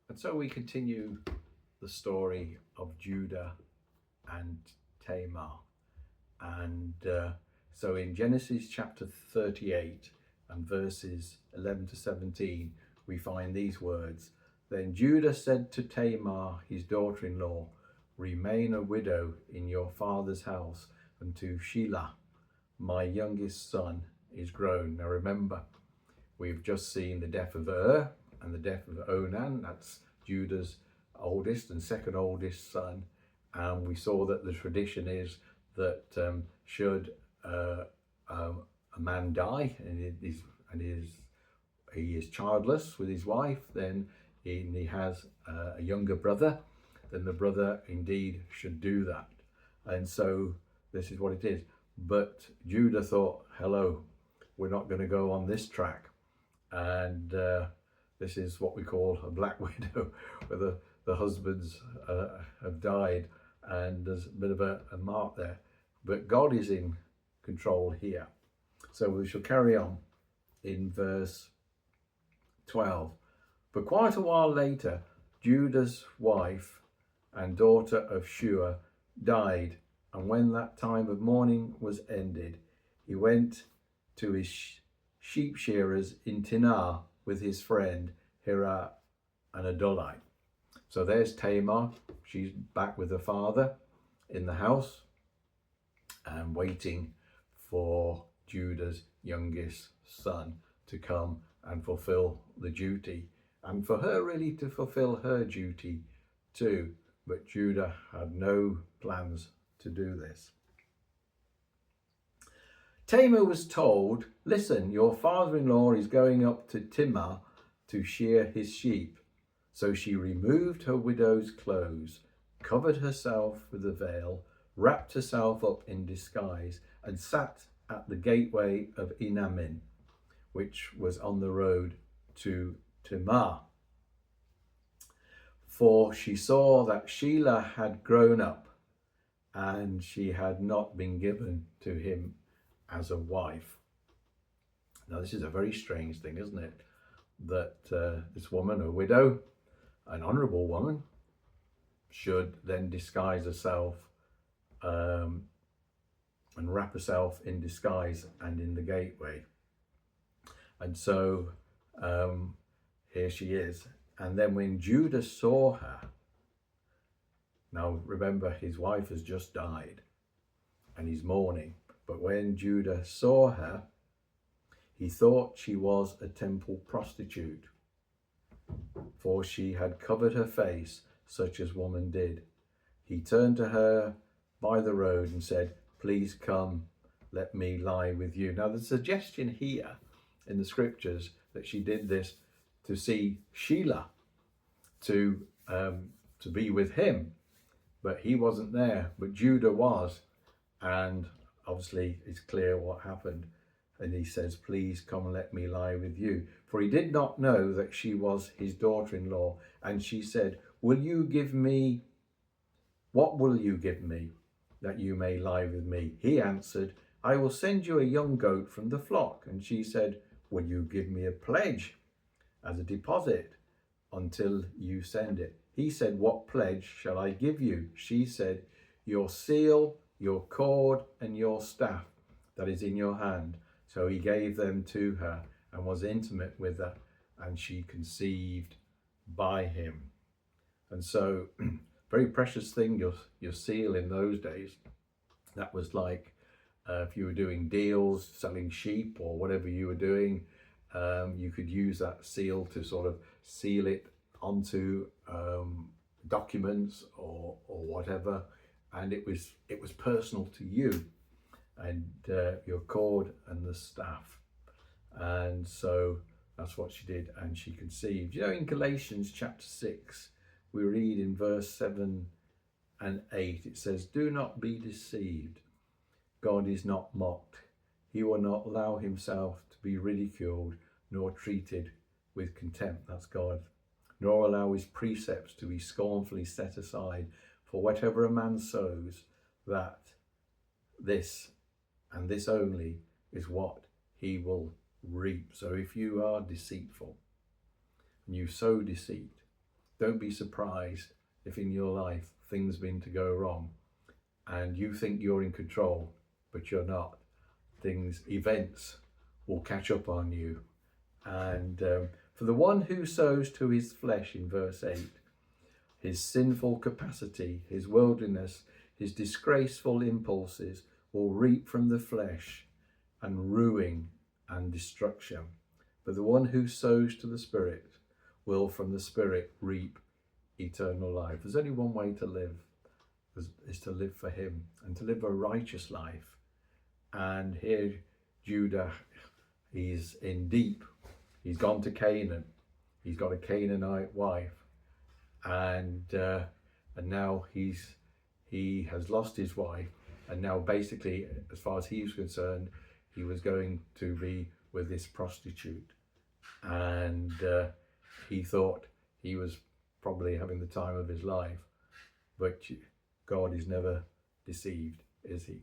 And so we continue the story of Judah and Tamar. And so in Genesis chapter 38 and verses 11 to 17, we find these words. Then Judah said to Tamar, his daughter-in-law, remain a widow in your father's house until Shelah, my youngest son, is grown. Now remember, we've just seen the death of and the death of Onan. That's Judah's oldest and second oldest son. And we saw that the tradition is that should a man die and he is childless with his wife, then he has a younger brother, then the brother indeed should do that. And so this is what it is. But Judah thought, hello, we're not going to go on this track. And this is what we call a black widow, where the husbands have died, and there's a bit of a mark there. But God is in control here. So we shall carry on in verse 12. But quite a while later, Judah's wife and daughter of Shua died, and when that time of mourning was ended, he went to his sheep shearers in Timnah with his friend Hirah, an Adullamite. So there's Tamar. She's back with her father in the house and waiting for Judah's youngest son to come and fulfill the duty, and for her really to fulfill her duty too. But Judah had no plans to do this. Tamar was told, listen, your father-in-law is going up to Timnah to shear his sheep. So she removed her widow's clothes, covered herself with a veil, wrapped herself up in disguise, and sat at the gateway of Enamin, which was on the road to Tamar. For she saw that Shelah had grown up, and she had not been given to him as a wife. Now this is a very strange thing, isn't it? That this woman, a widow, an honourable woman, should then disguise herself and wrap herself in disguise and in the gateway. And so here she is. And then when Judah saw her, now remember, his wife has just died and he's mourning. But when Judah saw her, he thought she was a temple prostitute, for she had covered her face, such as woman did. He turned to her by the road and said, please come, let me lie with you. Now the suggestion here in the scriptures that she did this to see Shelah, to be with him, but he wasn't there, but Judah was. And obviously it's clear what happened. And he says, please come and let me lie with you. For he did not know that she was his daughter-in-law. And she said, what will you give me that you may lie with me? He answered, I will send you a young goat from the flock. And she said, will you give me a pledge as a deposit until you send it? He said, what pledge shall I give you? She said, your seal, your cord, and your staff that is in your hand. So he gave them to her and was intimate with her, and she conceived by him. And so, very precious thing, your seal in those days. That was like if you were doing deals, selling sheep or whatever you were doing, you could use that seal to sort of seal it onto documents or whatever, and it was personal to you, and your cord and the staff. And so that's what she did, and she conceived. You know, in Galatians chapter 6, we read in verse 7 and 8, it says, do not be deceived. God is not mocked. He will not allow himself to be ridiculed nor treated with contempt. That's God. Nor allow his precepts to be scornfully set aside. For whatever a man sows, that this and this only is what he will reap. So if you are deceitful and you sow deceit, don't be surprised if in your life things begin to go wrong and you think you're in control, but you're not. Events will catch up on you. And for the one who sows to his flesh, in verse 8, his sinful capacity, his worldliness, his disgraceful impulses will reap from the flesh and ruin and destruction. But the one who sows to the Spirit will from the Spirit reap eternal life. There's only one way to live, is to live for him and to live a righteous life. And here Judah, he's in deep. He's gone to Canaan. He's got a Canaanite wife. And now he has lost his wife. And now basically, as far as he was concerned, he was going to be with this prostitute. And he thought he was probably having the time of his life. But God is never deceived, is he?